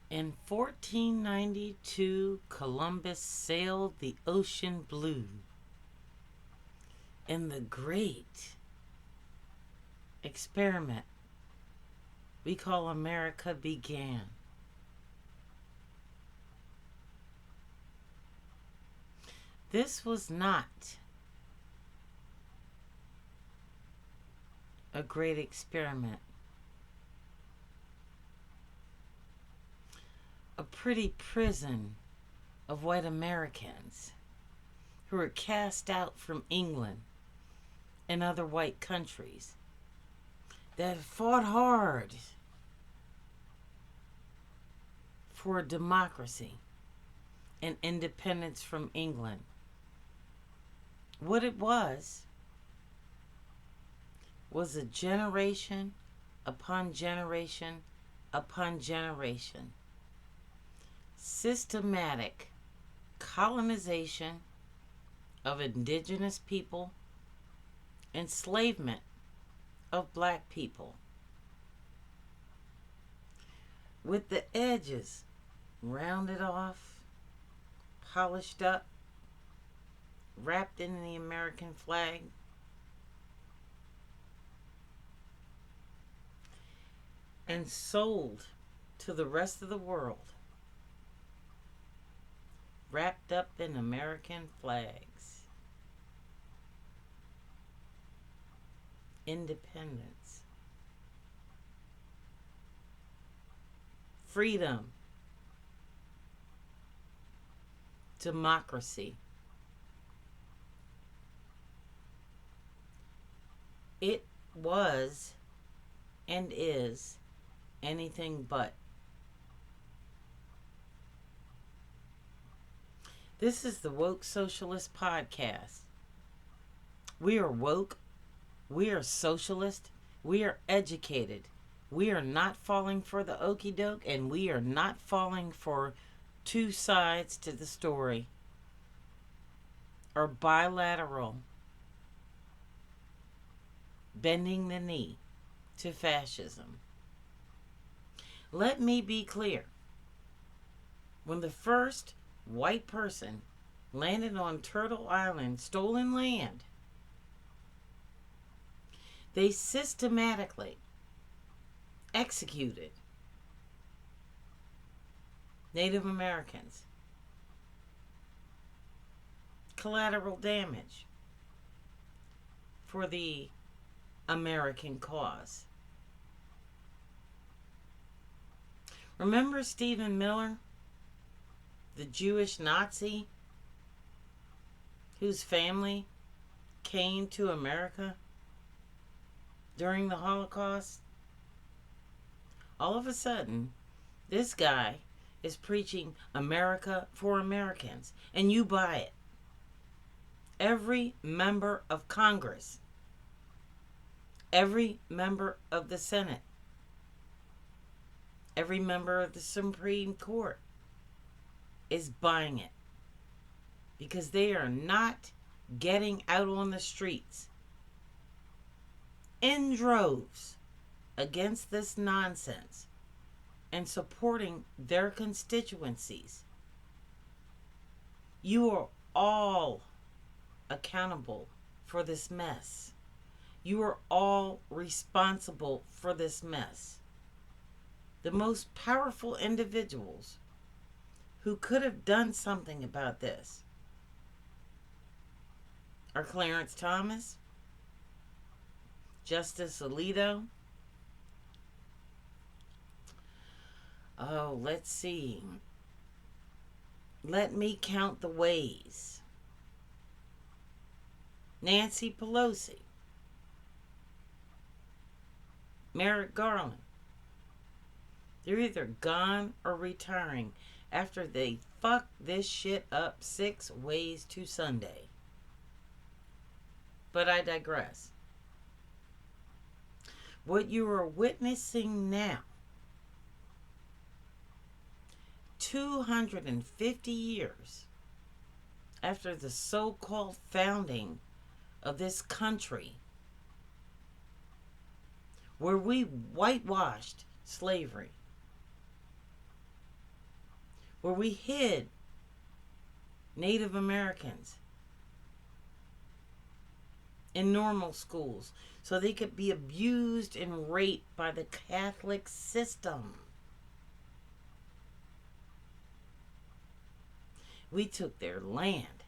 In 1492, Columbus sailed the ocean blue, and the great experiment we call America began. This was not a great experiment. A pretty prison of white Americans who were cast out from England and other white countries that fought hard for democracy and independence from England. What it was a generation upon generation upon generation systematic colonization of indigenous people, enslavement of black people, with the edges rounded off, polished up, wrapped in the American flag, and sold to the rest of the world, wrapped up in American flags. Independence, freedom, democracy. It was and is anything but. This is the Woke Socialist Podcast. We are woke. We are socialist. We are educated. We are not falling for the okie doke, and we are not falling for two sides to the story or bilateral bending the knee to fascism. Let me be clear. When the first white person landed on Turtle Island, stolen land, they systematically executed Native Americans. Collateral damage for the American cause. Remember Stephen Miller, the Jewish Nazi whose family came to America during the Holocaust? All of a sudden, this guy is preaching America for Americans, and you buy it. Every member of Congress, every member of the Senate, every member of the Supreme Court is buying it because they are not getting out on the streets in droves against this nonsense and supporting their constituencies. You are all accountable for this mess. You are all responsible for this mess. The most powerful individuals who could have done something about this are Clarence Thomas, Justice Alito. Oh, let's see. Let me count the ways. Nancy Pelosi, Merrick Garland. They're either gone or retiring after they fuck this shit up 6 ways to Sunday. But I digress. What you are witnessing now, 250 years after the so-called founding of this country, where we whitewashed slavery, where we hid Native Americans in normal schools so they could be abused and raped by the Catholic system. We took their land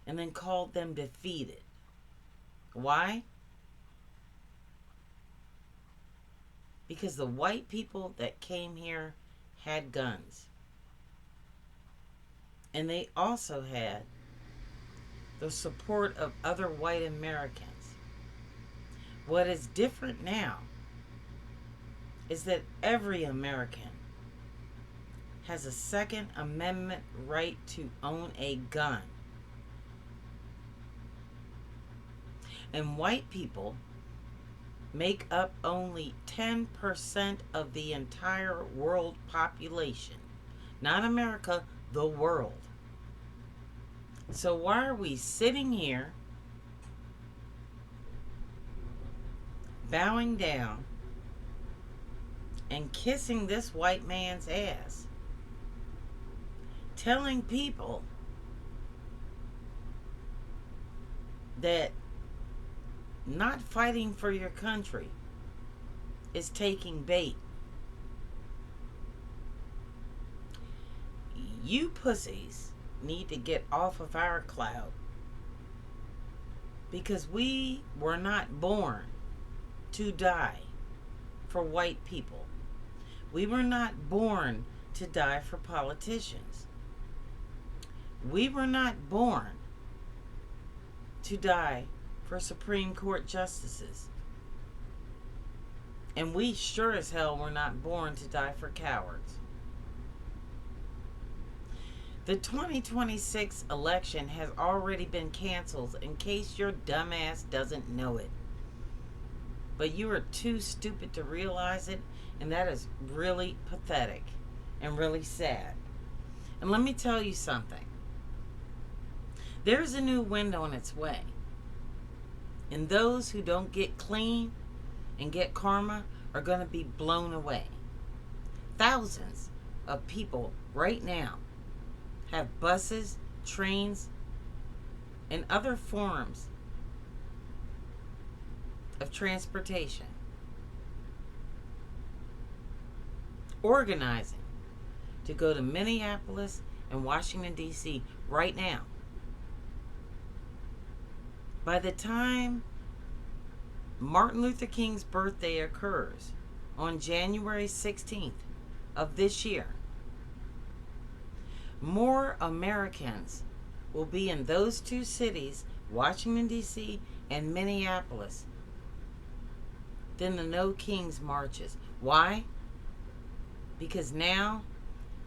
and then called them defeated. Why? Because the white people that came here had guns. And they also had the support of other white Americans. What is different now is that every American has a Second Amendment right to own a gun. And white people make up only 10% of the entire world population. Not America, the world. So why are we sitting here bowing down and kissing this white man's ass, telling people that not fighting for your country is taking bait? You pussies need to get off of our cloud, because we were not born to die for white people. We were not born to die for politicians. We were not born to die for Supreme Court justices. And we sure as hell were not born to die for cowards. The 2026 election has already been canceled, in case your dumbass doesn't know it. But you are too stupid to realize it, and that is really pathetic and really sad. And let me tell you something. There's a new wind on its way. And those who don't get clean and get karma are going to be blown away. Thousands of people right now have buses, trains, and other forms of transportation organizing to go to Minneapolis and Washington, D.C. right now. By the time Martin Luther King's birthday occurs on January 16th of this year, more Americans will be in those two cities, Washington, D.C. and Minneapolis, than the No Kings marches. Why? Because now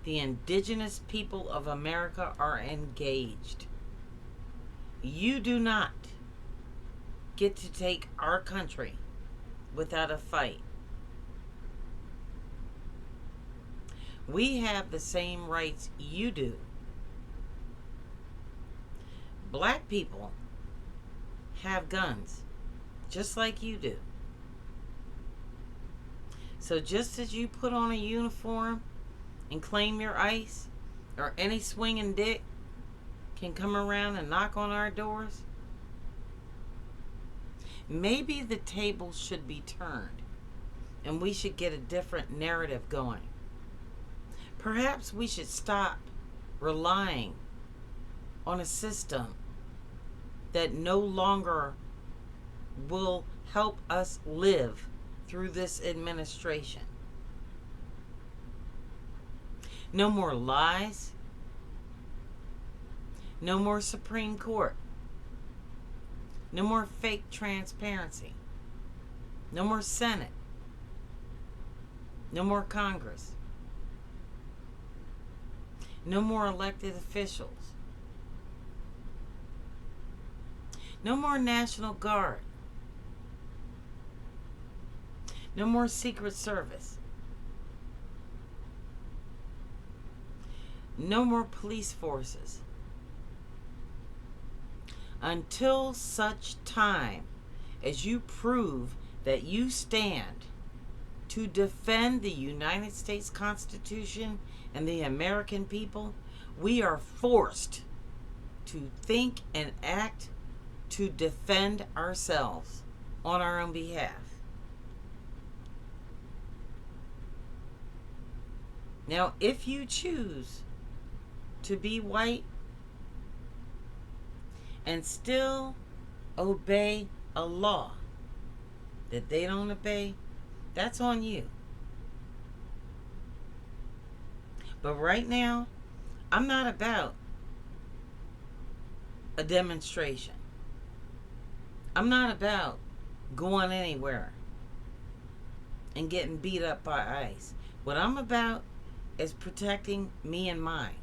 the indigenous people of America are engaged. You do not get to take our country without a fight. We have the same rights you do. Black people have guns, just like you do. So just as you put on a uniform and claim your ICE, or any swinging dick can come around and knock on our doors, maybe the tables should be turned and we should get a different narrative going. Perhaps we should stop relying on a system that no longer will help us live through this administration. No more lies. No more Supreme Court. No more fake transparency. No more Senate. No more Congress. No more elected officials. No more National Guard. No more Secret Service. No more police forces. Until such time as you prove that you stand to defend the United States Constitution and the American people, we are forced to think and act to defend ourselves on our own behalf. Now, if you choose to be white and still obey a law that they don't obey, that's on you. But right now, I'm not about a demonstration. I'm not about going anywhere and getting beat up by ICE. What I'm about is protecting me and mine.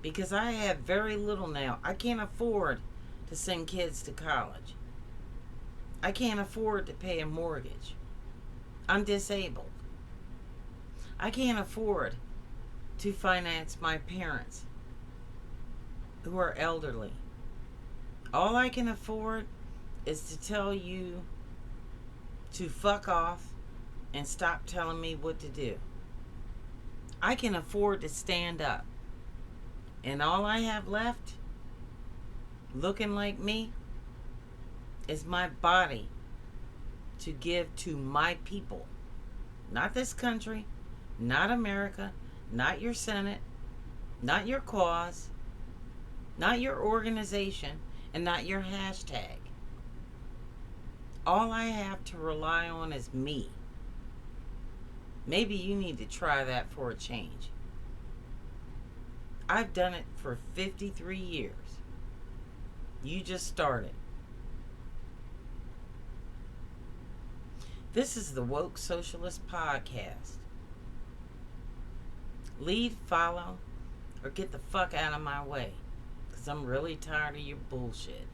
Because I have very little now. I can't afford to send kids to college. I can't afford to pay a mortgage. I'm disabled. I can't afford to finance my parents who are elderly. All I can afford is to tell you to fuck off and stop telling me what to do. I can afford to stand up. And all I have left, looking like me, is my body to give to my people. Not this country, not America, not your Senate, not your cause, not your organization, and not your hashtag. All I have to rely on is me. Maybe you need to try that for a change. I've done it for 53 years. You just started. This is the Woke Socialist Podcast. Lead, follow, or get the fuck out of my way. Because I'm really tired of your bullshit.